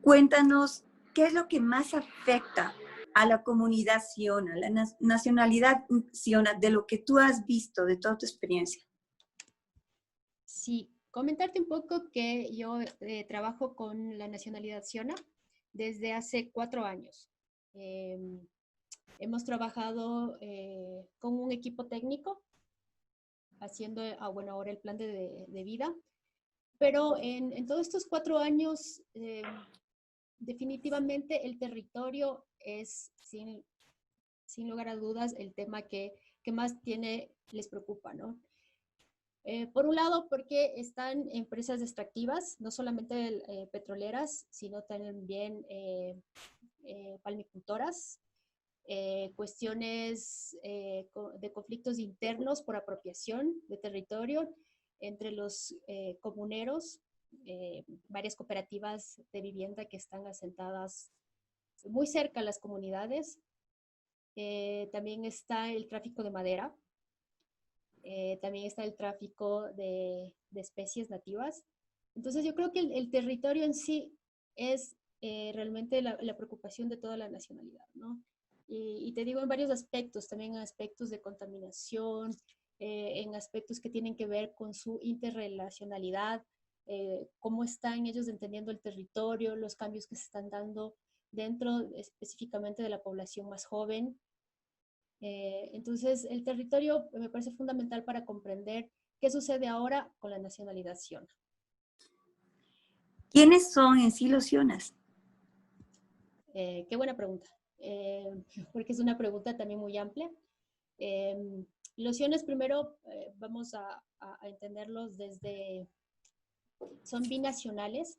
Cuéntanos, ¿qué es lo que más afecta a la comunidad Siona, a la nacionalidad Siona, de lo que tú has visto, de toda tu experiencia? Sí, comentarte un poco que yo trabajo con la nacionalidad Siona desde hace 4 años. Em, Hemos trabajado con un equipo técnico haciendo, bueno, ahora el plan de vida, pero en todos estos 4 años, definitivamente el territorio es, sin lugar a dudas, el tema que más les preocupa, ¿no? Por un lado, porque están empresas extractivas, no solamente petroleras, sino también palmicultoras, cuestiones de conflictos internos por apropiación de territorio entre los comuneros, varias cooperativas de vivienda que están asentadas muy cerca a las comunidades. También está el tráfico de madera, también está el tráfico de especies nativas. Entonces yo creo que el territorio en sí es realmente la preocupación de toda la nacionalidad, ¿no? Y te digo en varios aspectos, también en aspectos de contaminación, en aspectos que tienen que ver con su interrelacionalidad, cómo están ellos entendiendo el territorio, los cambios que se están dando dentro específicamente de la población más joven. Entonces, el territorio me parece fundamental para comprender qué sucede ahora con la nacionalidad Siona. ¿Quiénes son en sí los Sionas? Qué buena pregunta, porque es una pregunta también muy amplia. Eh, los Sionas, primero, vamos a entenderlos desde, son binacionales,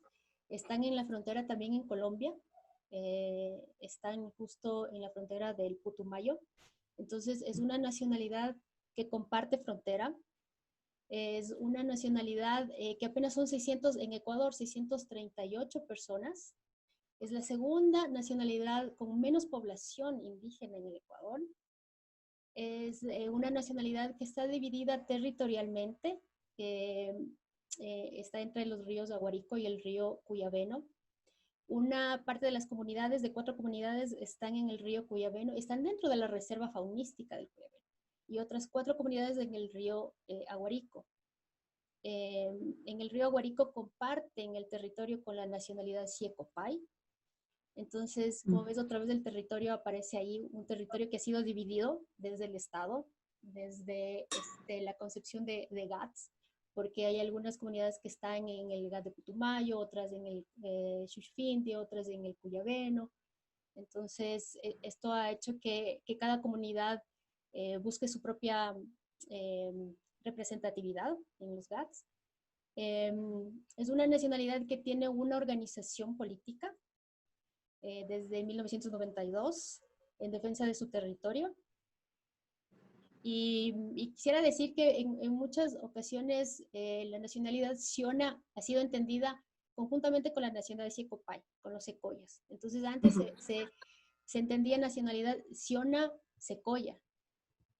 están en la frontera también en Colombia, están justo en la frontera del Putumayo. Entonces, es una nacionalidad que comparte frontera. Es una nacionalidad que apenas son 600, en Ecuador, 638 personas. Es la segunda nacionalidad con menos población indígena en el Ecuador. Es una nacionalidad que está dividida territorialmente. Está entre los ríos Aguarico y el río Cuyabeno. Una parte de las comunidades, de 4 comunidades, están en el río Cuyabeno, están dentro de la reserva faunística del Cuyabeno, y otras 4 comunidades en el río Aguarico. En el río Aguarico comparten el territorio con la nacionalidad Siecopay. Entonces, como ves, otra vez el territorio aparece ahí, un territorio que ha sido dividido desde el Estado, desde la concepción de GATS, porque hay algunas comunidades que están en el GAT de Putumayo, otras en el Xuxfinti, otras en el Cuyabeno. Entonces, esto ha hecho que cada comunidad busque su propia representatividad en los GATS. Es una nacionalidad que tiene una organización política desde 1992 en defensa de su territorio. Y quisiera decir que en muchas ocasiones la nacionalidad Siona ha sido entendida conjuntamente con la nacionalidad Siecopay, con los secoyas. Entonces antes se entendía nacionalidad Siona-Secoya,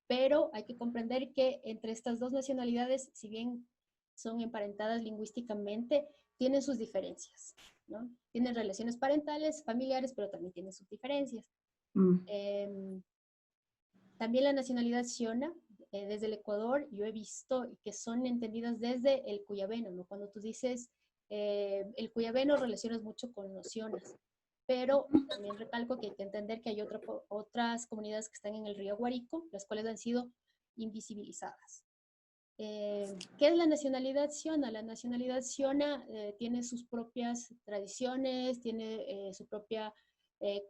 pero hay que comprender que entre estas dos nacionalidades, si bien son emparentadas lingüísticamente, tienen sus diferencias, ¿no? Tienen relaciones parentales, familiares, pero también tienen sus diferencias. También la nacionalidad Siona, desde el Ecuador, yo he visto que son entendidas desde el cuyabeno, ¿no? Cuando tú dices el cuyabeno, relacionas mucho con los sionas, pero también recalco que hay que entender que hay otras comunidades que están en el río Guarico, las cuales han sido invisibilizadas. ¿Qué es la nacionalidad Siona? La nacionalidad Siona tiene sus propias tradiciones, tiene su propia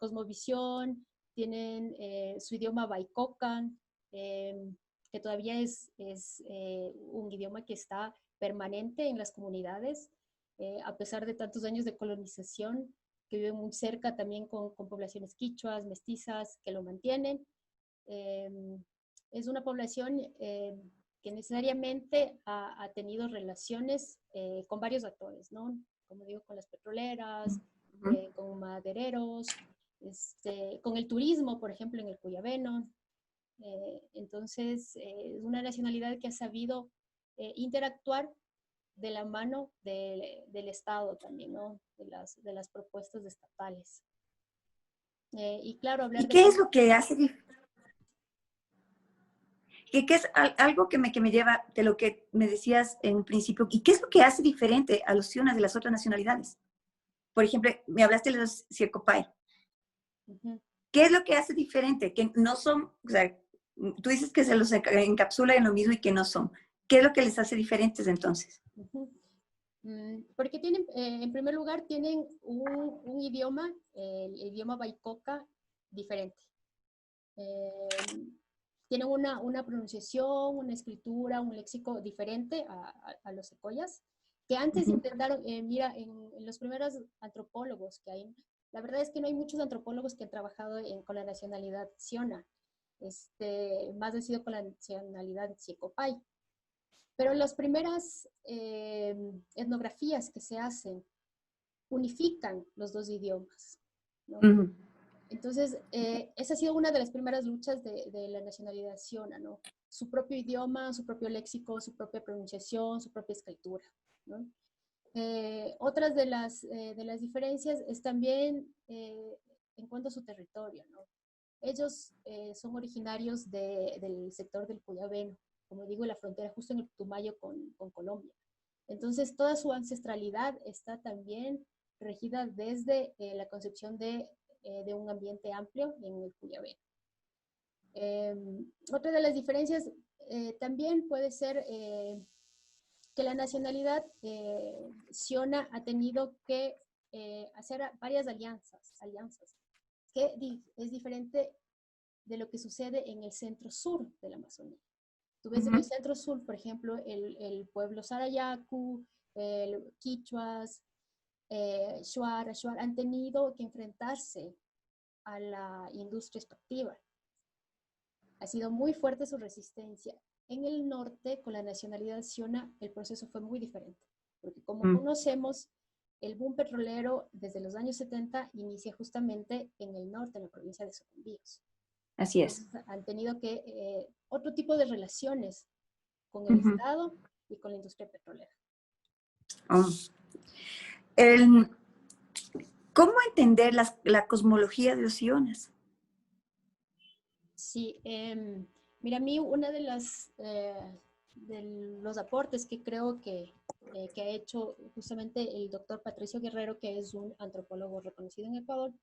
cosmovisión, tienen su idioma Baikocan, que todavía es un idioma que está permanente en las comunidades, a pesar de tantos años de colonización, que viven muy cerca también con poblaciones quichuas, mestizas, que lo mantienen. Es una población que necesariamente ha tenido relaciones con varios actores, ¿no? Como digo, con las petroleras, con madereros, con el turismo, por ejemplo, en el Cuyabeno. Entonces, es una nacionalidad que ha sabido interactuar de la mano del Estado también, ¿no? De las propuestas estatales. Y claro, ¿Y hablar de qué es cómo... lo que hace que es algo que me lleva de lo que me decías en principio? ¿Y qué es lo que hace diferente a los sionas de las otras nacionalidades? Por ejemplo, me hablaste de los Circopay. Ujú. ¿Qué es lo que hace diferente? Que no son, o sea, tú dices que se los encapsula en lo mismo y que no son. ¿Qué es lo que les hace diferentes entonces? Ujú. Porque tienen, en primer lugar, tienen un idioma, el idioma Baikoka, diferente. Eh, Tienen una pronunciación, una escritura, un léxico diferente a los secoyas, que antes Ujú. intentaron, mira, en los primeros antropólogos que hay, la verdad es que no hay muchos antropólogos que han trabajado con la nacionalidad Siona, más han sido con la nacionalidad Siecopay. Pero las primeras etnografías que se hacen unifican los dos idiomas, ¿no? Ujú. Entonces, esa ha sido una de las primeras luchas de la nacionalidad siona, ¿no? Su propio idioma, su propio léxico, su propia pronunciación, su propia escritura, ¿no? Otras de las diferencias es también en cuanto a su territorio, ¿no? Ellos son originarios del sector del Cuyabeno, como digo, la frontera justo en el Putumayo con Colombia. Entonces, toda su ancestralidad está también regida desde la concepción de un ambiente amplio en el Cuyabeno. Otra de las diferencias también puede ser que la nacionalidad siona ha tenido que hacer varias alianzas, que es diferente de lo que sucede en el centro-sur de la Amazonía. Tú ves en el Ujú. centro-sur, por ejemplo, el pueblo Sarayaku, el Quichuas, Shuar han tenido que enfrentarse a la industria extractiva. Ha sido muy fuerte su resistencia. En el norte, con la nacionalidad siona, el proceso fue muy diferente, porque como Mm. conocemos, el boom petrolero desde los años 70 inicia justamente en el norte, en la provincia de Socombíos. Así es. Entonces han tenido que otro tipo de relaciones con el Ujú. Estado y con la industria petrolera. Oh. El- ¿Cómo entender la cosmología de los sionas? Sí, mira, a mí una de los aportes que creo que ha hecho justamente el doctor Patricio Guerrero, que es un antropólogo reconocido en Ecuador,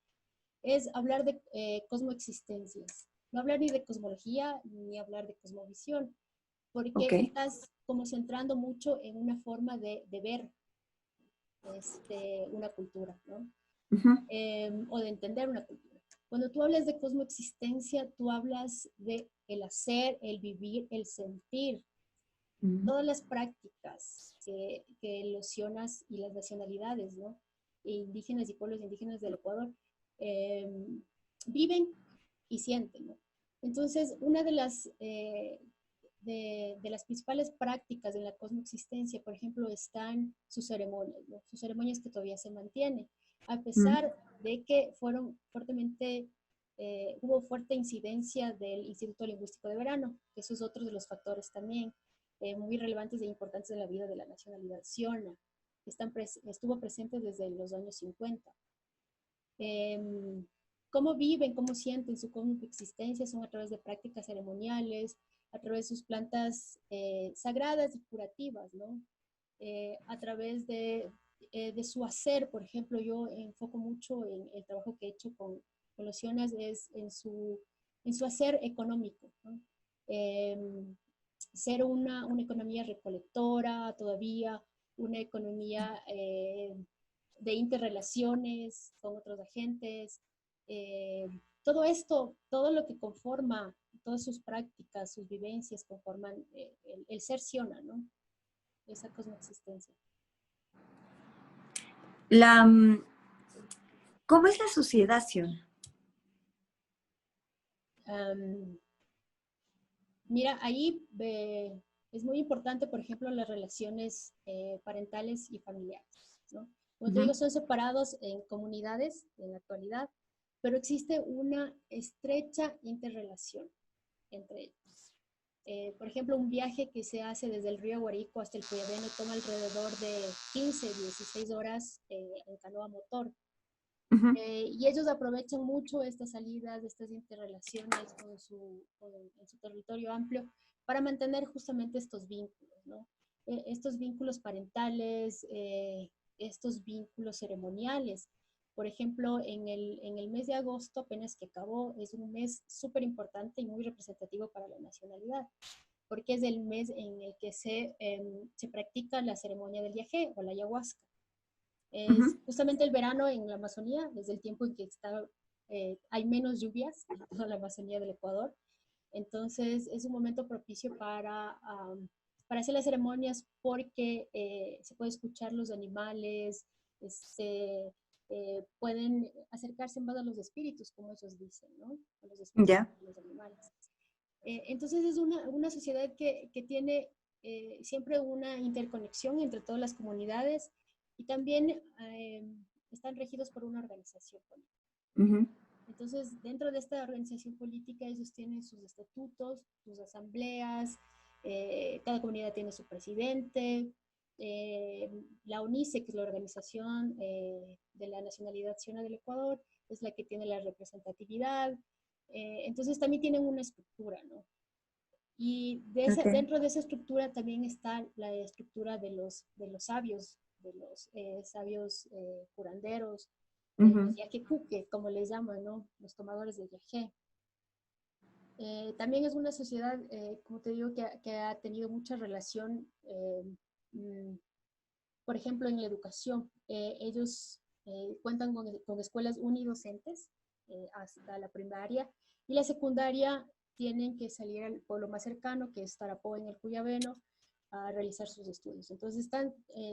es hablar de cosmoexistencias. No hablar ni de cosmología ni hablar de cosmovisión, porque Ok. estás como centrando mucho en una forma de ver una cultura, ¿no? Ujú. O de entender una cultura. Cuando tú hablas de cosmoexistencia, tú hablas de el hacer, el vivir, el sentir, Ujú. todas las prácticas que los sionas y las nacionalidades, ¿no? Indígenas y pueblos indígenas del Ecuador eh, viven y sienten, ¿no? Entonces, una de las principales prácticas de la cosmoexistencia, por ejemplo, están sus ceremonias, ¿no? Sus ceremonias que todavía se mantienen, a Ujú. pesar de que hubo fuerte incidencia del Instituto Lingüístico de Verano, que eso es otro de los factores también muy relevantes e importantes en la vida de la nacionalidad siona. Estuvo presente desde los años 50. Cómo viven, cómo sienten su existencia son a través de prácticas ceremoniales, a través de sus plantas sagradas y curativas, ¿no? A través de su hacer, por ejemplo, yo enfoco mucho en el trabajo que he hecho con los sionas, es en su hacer económico, ¿no? Eh, Ser una economía recolectora todavía, una economía de interrelaciones con otros agentes. eh, Todo esto, todo lo que conforma, todas sus prácticas, sus vivencias conforman el ser Siona, ¿no? Esa cosmoexistencia. La, ¿Cómo es la sociedad siona? Um, Mira, ahí es muy importante, por ejemplo, las relaciones parentales y familiares, ¿no? Como te Ujú. digo, son separados en comunidades en la actualidad, pero existe una estrecha interrelación entre ellos. Por ejemplo, un viaje que se hace desde el río Guarico hasta el Cuyabeno toma alrededor de 15, 16 horas en canoa motor. Ujú. Y ellos aprovechan mucho estas salidas, estas interrelaciones en su territorio amplio para mantener justamente estos vínculos, ¿no? Estos vínculos parentales, estos vínculos ceremoniales. Por ejemplo, en el mes de agosto, apenas que acabó, es un mes súper importante y muy representativo para la nacionalidad, porque es el mes en el que se practica la ceremonia del yagé o la ayahuasca. Es Ujú. justamente el verano en la Amazonía, desde el tiempo en que hay menos lluvias en toda la Amazonía del Ecuador. Entonces es un momento propicio para hacer las ceremonias porque se puede escuchar los animales, se pueden acercarse más a los espíritus, como ellos dicen, ¿no? A los espíritus Ya. de los animales. Entonces es una sociedad que tiene siempre una interconexión entre todas las comunidades y también están regidos por una organización política. Ujú. Entonces, dentro de esta organización política, ellos tienen sus estatutos, sus asambleas, cada comunidad tiene su presidente, la UNICE, que es la organización de la nacionalidad ciudadana del Ecuador, es la que tiene la representatividad. Entonces, también tienen una estructura, ¿no? Y Okay. dentro de esa estructura también está la estructura de los sabios, sabios curanderos, los Ujú. yaquecuque, como les llaman, ¿no? Los tomadores de yagé. También es una sociedad, como te digo, que ha tenido mucha relación, mm, por ejemplo, en la educación. Ellos cuentan con escuelas unidocentes hasta la primaria y la secundaria tienen que salir al pueblo más cercano, que es Tarapó en el Cuyabeno, a realizar sus estudios. Entonces están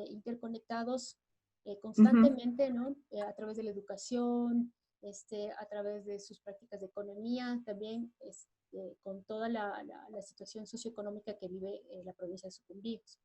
interconectados Ujú. constantemente, ¿no? A través de la educación, a través de sus prácticas de economía, también con toda la situación socioeconómica que vive la provincia de Sucumbíos.